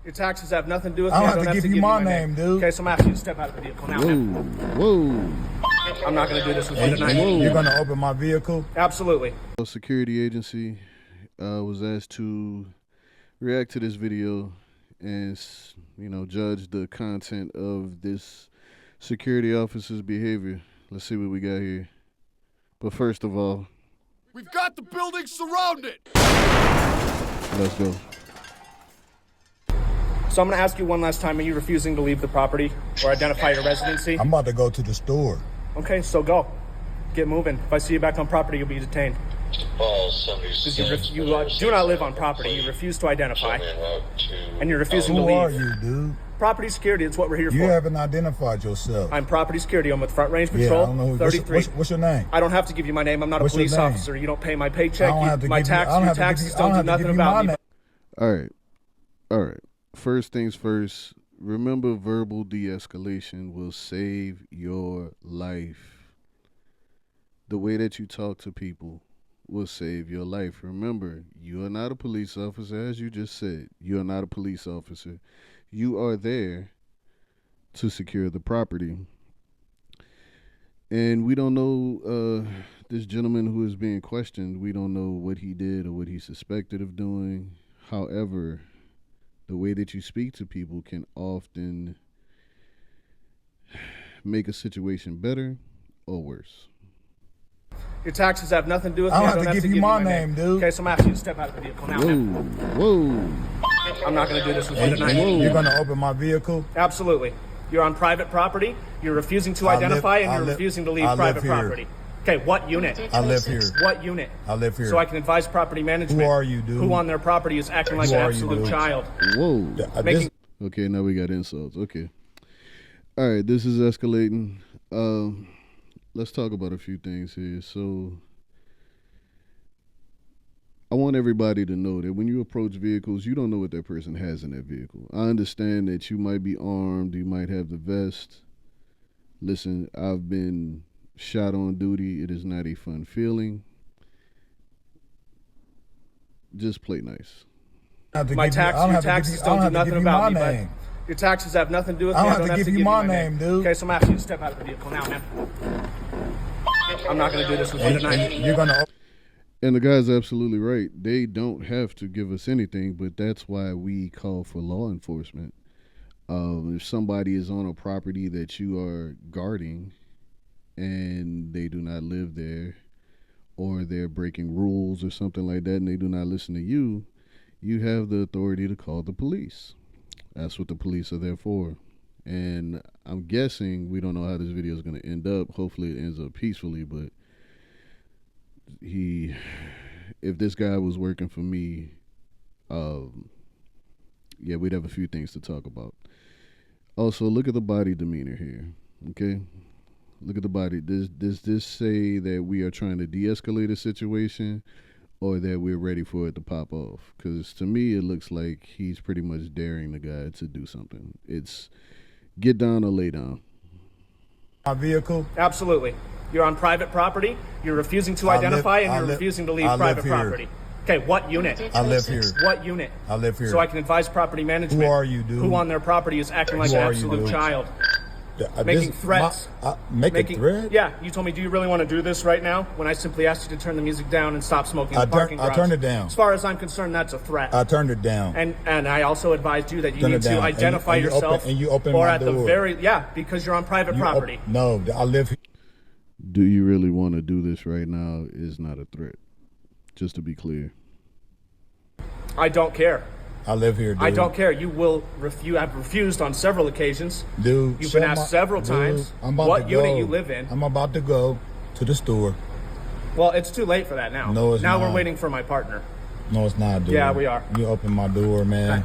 Your taxes have nothing to do with me. I don't have to give you my name, dude. Okay, so I'm asking you to step out of the vehicle now. Whoa. I'm not going to do this with you tonight. You're going to open my vehicle? Absolutely. A security agency was asked to react to this video and, judge the content of this security officer's behavior. Let's see what we got here. But first of all, we've got the building surrounded. Let's go. So I'm going to ask you one last time, are you refusing to leave the property or identify your residency? I'm about to go to the store. Okay, so go. Get moving. If I see you back on property, you'll be detained. Because you do not live on property. You refuse to identify. And you're refusing to leave. Who are you, dude? Property security, it's what we're here for. You haven't identified yourself. I'm property security. I'm with Front Range Patrol, I don't know 33. What's your name? I don't have to give you my name. I'm not a police officer. You don't pay my paycheck. My taxes don't do nothing about me. All right. First things first, remember verbal de-escalation will save your life. The way that you talk to people will save your life. Remember, you are not a police officer, as you just said. You are not a police officer. You are there to secure the property. And we don't know this gentleman who is being questioned. We don't know what he did or what he suspected of doing. However, the way that you speak to people can often make a situation better or worse. Your taxes have nothing to do with me. I don't have to give you my name, dude. Okay, so I'm asking you to step out of the vehicle now. Whoa. I'm not going to do this with you tonight. You're going to open my vehicle? Absolutely. You're on private property. You're refusing to identify, and you're refusing to leave private property. Okay, what unit? I live here. What unit? I live here. So I can advise property management. Who are you, dude? Who on their property is acting like an absolute child. Whoa. Okay, now we got insults. Okay. All right, this is escalating. Let's talk about a few things here. So I want everybody to know that when you approach vehicles, you don't know what that person has in that vehicle. I understand that you might be armed, you might have the vest. Listen, I've been shot on duty. It is not a fun feeling. Just play nice. Your taxes don't do nothing about me, but your taxes have nothing to do with me. I don't have to give you my name, dude. Okay, so I'm asking you to step out of the vehicle now, man. I'm not going to do this with you tonight. You're going to... And the guy's absolutely right. They don't have to give us anything, but that's why we call for law enforcement. If somebody is on a property that you are guarding and they do not live there, or they're breaking rules or something like that, and they do not listen to you, you have the authority to call the police. That's what the police are there for. And I'm guessing, we don't know how this video is going to end up. Hopefully it ends up peacefully, but if this guy was working for me, we'd have a few things to talk about. Also, look at the body demeanor here, okay? Look at the body. Does this say that we are trying to de-escalate a situation or that we're ready for it to pop off? Because to me, it looks like he's pretty much daring the guy to do something. It's get down or lay down. My vehicle? Absolutely. You're on private property. You're refusing to identify, and you're refusing to leave private property. Okay, what unit? I live here. What unit? I live here. So I can advise property management. Who are you, dude? Who on their property is acting like an absolute child. Making threats. Making threats? Yeah, you told me, do you really want to do this right now? When I simply asked you to turn the music down and stop smoking in the parking garage. I turned it down. As far as I'm concerned, that's a threat. I turned it down. And I also advised you that you need to identify yourself. And you open or my at door. the very, because you're on private property. No, I live here. Do you really want to do this right now is not a threat. Just to be clear. I don't care. I live here, dude. I don't care. You have refused on several occasions. Dude. You've been asked several times what unit you live in. I'm about to go to the store. Well, it's too late for that now. No, it's not. Now we're waiting for my partner. No, it's not, dude. Yeah, we are. You open my door, man.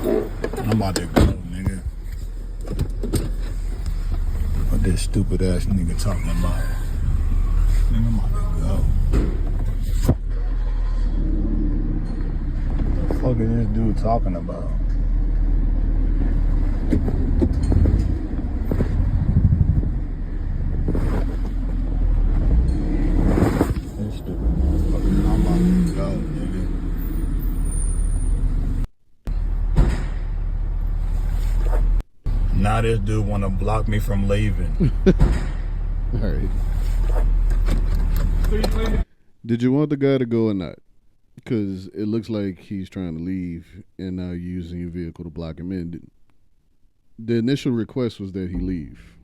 I'm about to go, nigga. What this stupid ass nigga talking about? Nigga, I'm about to go. What the fuck is this dude talking about? This stupid motherfucker. I'm about to go, nigga. now this dude want to block me from leaving. All right. Did you want the guy to go or not? Because it looks like he's trying to leave, and now you're using your vehicle to block him in. The initial request was that he leave.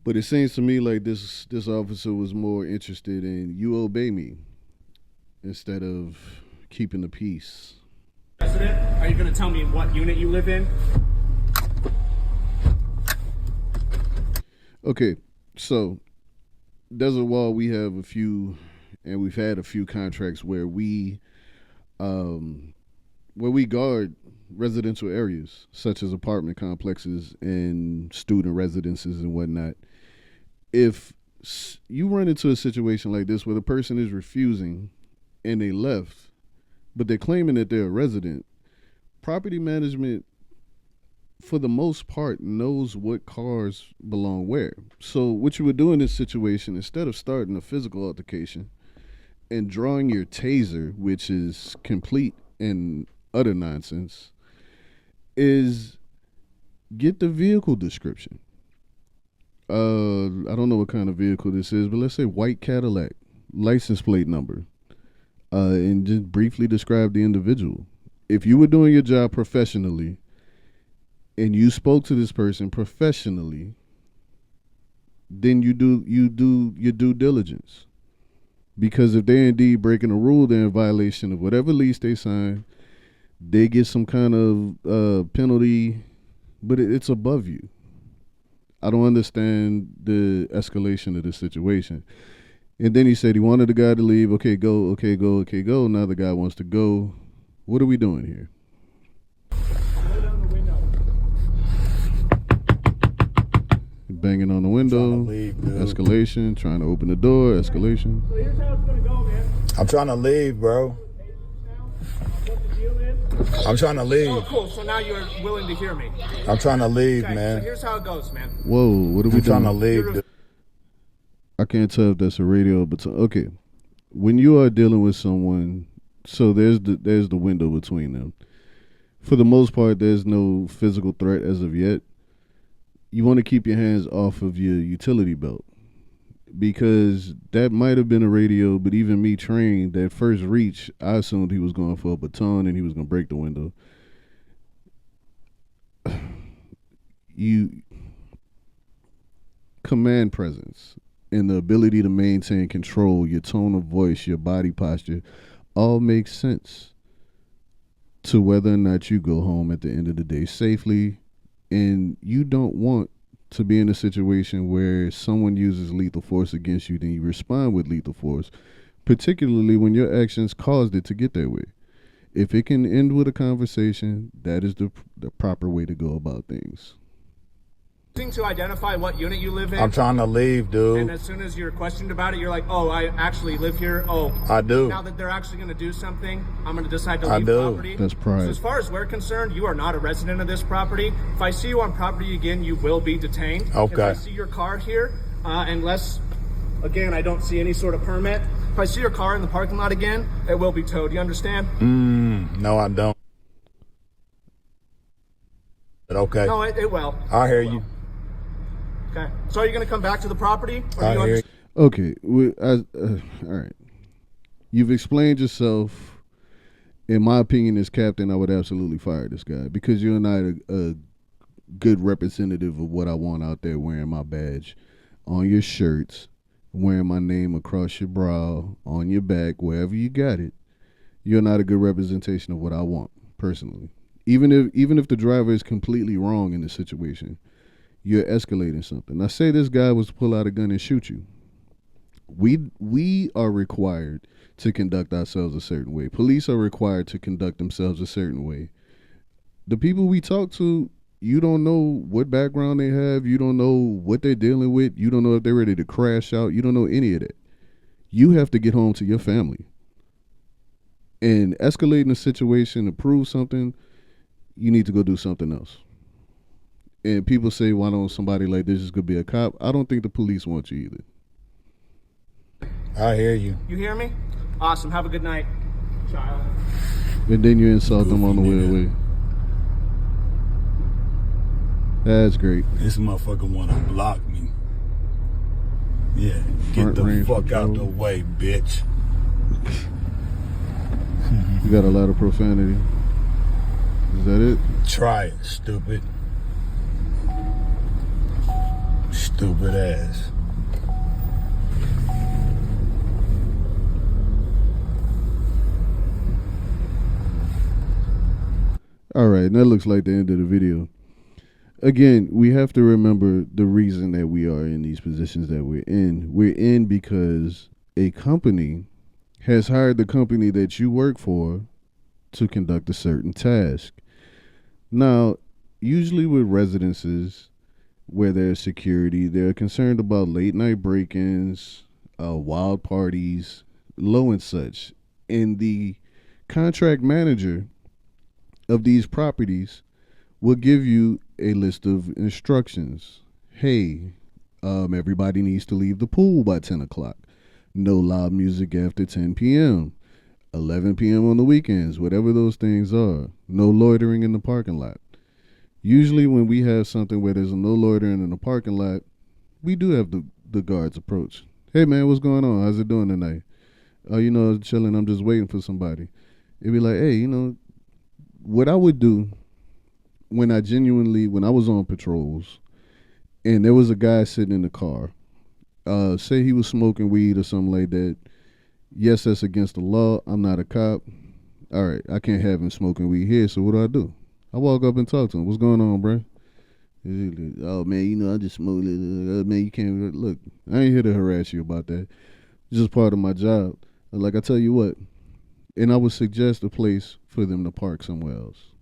But it seems to me like this officer was more interested in you obey me instead of keeping the peace. President, are you going to tell me what unit you live in? Okay, so Desert Wall, we have a few, and we've had a few contracts where we guard residential areas such as apartment complexes and student residences and whatnot. If you run into a situation like this where the person is refusing and they left, but they're claiming that they're a resident, property management, for the most part, knows what cars belong where. So what you would do in this situation, instead of starting a physical altercation and drawing your taser, which is complete and utter nonsense, is get the vehicle description. I don't know what kind of vehicle this is, but let's say white Cadillac, license plate number, and just briefly describe the individual. If you were doing your job professionally and you spoke to this person professionally, then you do your due diligence. Because if they're indeed breaking a rule, they're in violation of whatever lease they sign. They get some kind of penalty, but it's above you. I don't understand the escalation of this situation. And then he said he wanted the guy to leave. Okay, go. Okay, go. Okay, go. Now the guy wants to go. What are we doing here? Banging on the window. Leave, escalation. Trying to open the door. Escalation. So here's how it's going to go, man. I'm trying to leave, bro. What the deal is? I'm trying to leave. Oh, cool. So now you're willing to hear me. I'm trying to leave, Okay, man. so here's how it goes, man. Whoa, what are we I'm trying to doing? leave. dude. I can't tell if that's a radio, but okay. When you are dealing with someone, so there's the window between them. For the most part, there's no physical threat as of yet. You want to keep your hands off of your utility belt, because that might have been a radio, but even me trained, that first reach, I assumed he was going for a baton and he was going to break the window. You command presence and the ability to maintain control, your tone of voice, your body posture, all makes sense to whether or not you go home at the end of the day safely. And you don't want to be in a situation where someone uses lethal force against you, then you respond with lethal force, particularly when your actions caused it to get that way. If it can end with a conversation, that is the proper way to go about things. To identify what unit you live in. I'm trying to leave, dude. And as soon as you're questioned about it, you're like, oh, I actually live here. Oh, I do. Now that they're actually going to do something, I'm going to decide to I leave do. property. That's pride. So as far as we're concerned, you are not a resident of this property. If I see you on property again, you will be detained. Okay. If I see your car here, unless, again, I don't see any sort of permit. If I see your car in the parking lot again, it will be towed. You understand? No, I don't. But okay. No, it will. I hear you. Okay. So are you going to come back to the property? Or I do you hear you. Okay, all right. You've explained yourself. In my opinion, as captain, I would absolutely fire this guy, because you're not a good representative of what I want out there, wearing my badge on your shirts, wearing my name across your brow, on your back, wherever you got it. You're not a good representation of what I want, personally. Even if the driver is completely wrong in the situation, you're escalating something. Now, say this guy was to pull out a gun and shoot you. We are required to conduct ourselves a certain way. Police are required to conduct themselves a certain way. The people we talk to, you don't know what background they have. You don't know what they're dealing with. You don't know if they're ready to crash out. You don't know any of that. You have to get home to your family. And escalating a situation to prove something, you need to go do something else. And people say, why don't somebody like this just could be a cop? I don't think the police want you either. I hear you. You hear me? Awesome. Have a good night, child. And then you insult them on the way away. That's great. This motherfucker wanna block me. Yeah, get Front the range fuck control. out the way, bitch. You got a lot of profanity. Is that it? Try it, stupid. Stupid ass. All right, and that looks like the end of the video. Again, we have to remember the reason that we are in these positions that we're in. We're in because a company has hired the company that you work for to conduct a certain task. Now, usually with residences where there's security, they're concerned about late night break-ins, wild parties, low and such. And the contract manager of these properties will give you a list of instructions. Hey, everybody needs to leave the pool by 10 o'clock. No loud music after 10 p.m. 11 p.m. on the weekends, whatever those things are. No loitering in the parking lot. Usually when we have something where there's no loitering in the parking lot, we do have the guards approach. Hey, man, what's going on? How's it doing tonight? Oh, chilling. I'm just waiting for somebody. It'd be like, hey, what I would do when I was on patrols and there was a guy sitting in the car, say he was smoking weed or something like that. Yes, that's against the law. I'm not a cop. All right, I can't have him smoking weed here, so what do? I walk up and talk to him. What's going on, bro? Oh, man, I just smoked it. Man, you can't. Look, I ain't here to harass you about that. It's just part of my job. Like, I tell you what, and I would suggest a place for them to park somewhere else.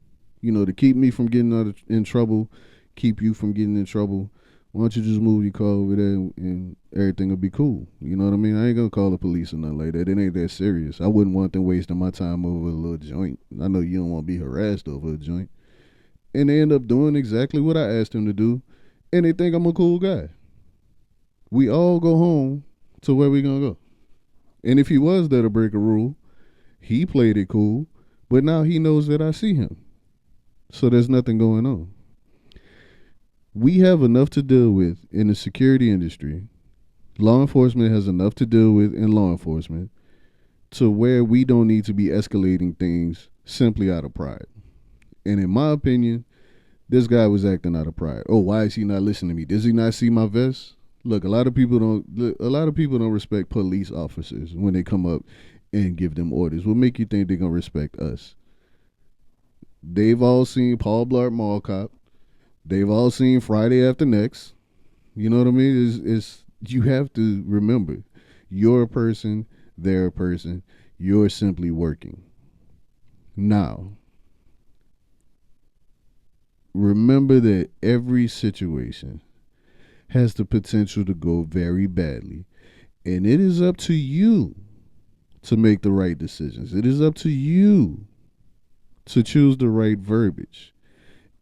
To keep me from getting in trouble, keep you from getting in trouble. Why don't you just move your car over there and everything will be cool? You know what I mean? I ain't gonna call the police or nothing like that. It ain't that serious. I wouldn't want them wasting my time over a little joint. I know you don't want to be harassed over a joint. And they end up doing exactly what I asked them to do, and they think I'm a cool guy. We all go home to where we gonna go. And if he was there to break a rule, he played it cool, but now he knows that I see him. So there's nothing going on. We have enough to deal with in the security industry. Law enforcement has enough to deal with in law enforcement to where we don't need to be escalating things simply out of pride. And in my opinion, this guy was acting out of pride. Oh, why is he not listening to me? Does he not see my vest? Look, a lot of people don't respect police officers when they come up and give them orders. What make you think they're gonna respect us? They've all seen Paul Blart Mall Cop. They've all seen Friday After Next. You know what I mean? It's you have to remember, you're a person, they're a person. You're simply working. Now, remember that every situation has the potential to go very badly. And it is up to you to make the right decisions. It is up to you to choose the right verbiage.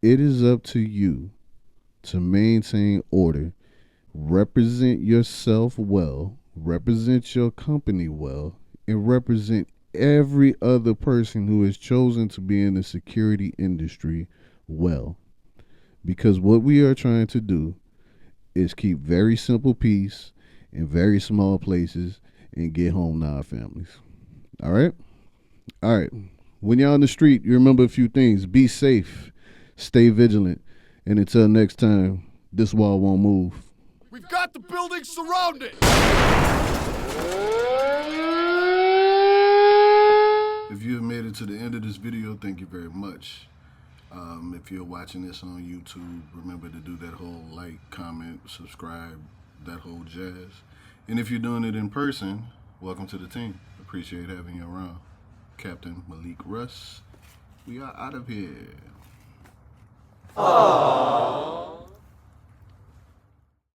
It is up to you to maintain order, represent yourself well, represent your company well, and represent every other person who has chosen to be in the security industry well. Because what we are trying to do is keep very simple peace in very small places and get home to our families. All right? All right. When you're on the street, you remember a few things. Be safe. Stay vigilant. And until next time, this wall won't move. We've got the building surrounded! If you have made it to the end of this video, thank you very much. If you're watching this on YouTube, remember to do that whole like, comment, subscribe, that whole jazz. And if you're doing it in person, welcome to the team. Appreciate having you around. Captain Malik Russ, we are out of here. Aww.